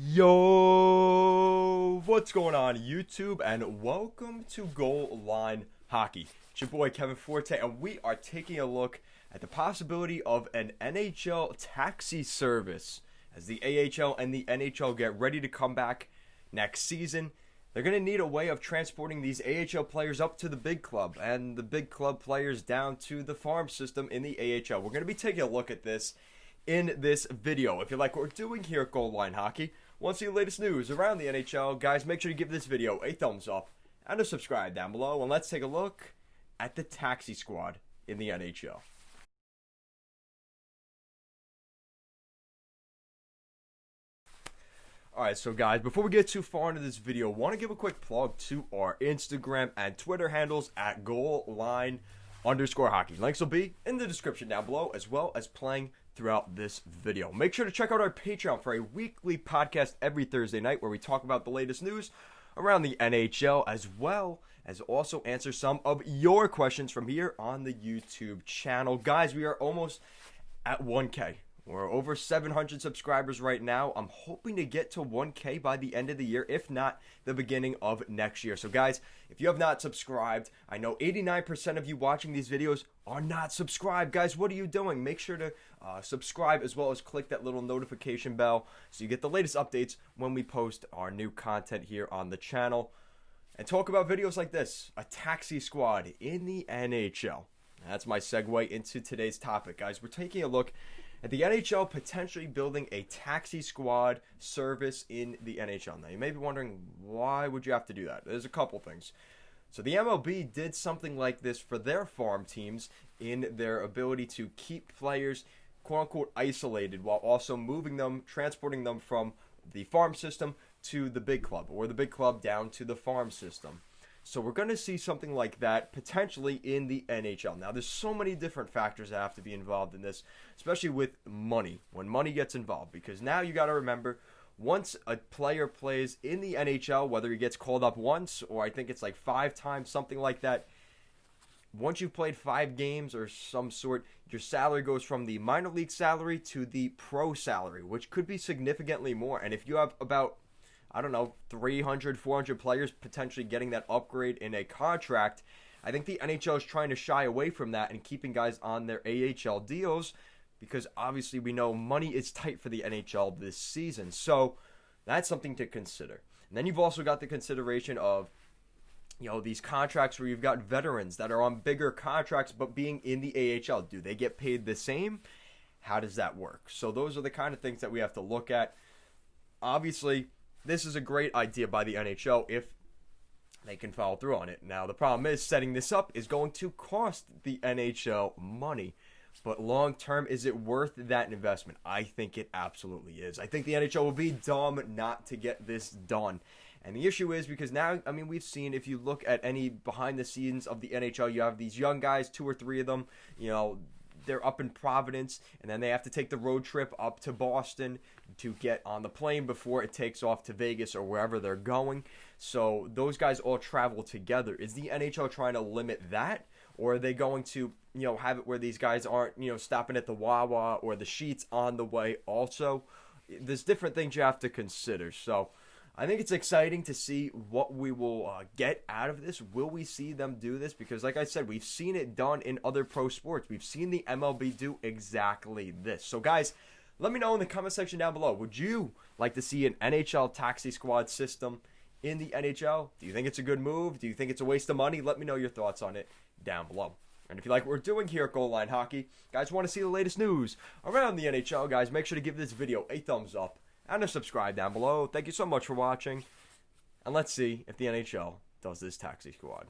Yo, what's going on YouTube, and welcome to Goal Line Hockey. It's your boy Kevin Forte, and we are taking a look at the possibility of an NHL taxi service as the AHL and the NHL get ready to come back next season. They're going to need a way of transporting these AHL players up to the big club and the big club players down to the farm system in the AHL. We're going to be taking a look at this in this video. If you like what we're doing here at Goal Line Hockey, want to see the latest news around the NHL, guys, make sure to give this video a thumbs up and a subscribe down below, and let's take a look at the taxi squad in the NHL. Alright, so guys, before we get too far into this video, I want to give a quick plug to our Instagram and Twitter handles at goalline_hockey. Links will be in the description down below, as well as playing throughout this video. Make sure to check out our Patreon for a weekly podcast every Thursday night where we talk about the latest news around the NHL, as well as also answer some of your questions from here on the YouTube channel. Guys, we are almost at 1K. We're over 700 subscribers right now. I'm hoping to get to 1K by the end of the year, if not the beginning of next year. So guys, if you have not subscribed, I know 89% of you watching these videos are not subscribed. Guys, what are you doing? Make sure to subscribe, as well as click that little notification bell so you get the latest updates when we post our new content here on the channel. And talk about videos like this, a taxi squad in the NHL. That's my segue into today's topic, guys. We're taking a look at the NHL potentially building a taxi squad service in the NHL. Now, you may be wondering, why would you have to do that? There's a couple things. So the MLB did something like this for their farm teams in their ability to keep players, quote-unquote, isolated, while also moving them, transporting them from the farm system to the big club, or the big club down to the farm system. So we're going to see something like that potentially in the NHL. Now, there's so many different factors that have to be involved in this, especially with money, when money gets involved. Because now you got to remember, once a player plays in the NHL, whether he gets called up once, or I think it's like 5 times, something like that, once you've played 5 games or some sort, your salary goes from the minor league salary to the pro salary, which could be significantly more. And if you have about, I don't know, 300, 400 players potentially getting that upgrade in a contract, I think the NHL is trying to shy away from that and keeping guys on their AHL deals, because obviously we know money is tight for the NHL this season. So that's something to consider. And then you've also got the consideration of, you know, these contracts where you've got veterans that are on bigger contracts but being in the AHL. Do they get paid the same? How does that work? So those are the kind of things that we have to look at. Obviously, this is a great idea by the NHL if they can follow through on it. Now, the problem is setting this up is going to cost the NHL money. But long term, is it worth that investment? I think it absolutely is. I think the NHL will be dumb not to get this done. And the issue is because now, I mean, we've seen, if you look at any behind the scenes of the NHL, you have these young guys, 2 or 3 of them, you know, they're up in Providence, and then they have to take the road trip up to Boston to get on the plane before it takes off to Vegas or wherever they're going. So those guys all travel together. Is the NHL trying to limit that? Or are they going to, you know, have it where these guys aren't, you know, stopping at the Wawa or the Sheets on the way also? There's different things you have to consider. So I think it's exciting to see what we will get out of this. Will we see them do this? Because like I said, we've seen it done in other pro sports. We've seen the MLB do exactly this. So guys, let me know in the comment section down below. Would you like to see an NHL taxi squad system in the NHL? Do you think it's a good move? Do you think it's a waste of money? Let me know your thoughts on it down below. And if you like what we're doing here at Goal Line Hockey, guys, want to see the latest news around the NHL, guys, make sure to give this video a thumbs up and a subscribe down below. Thank you so much for watching, and let's see if the NHL does this taxi squad.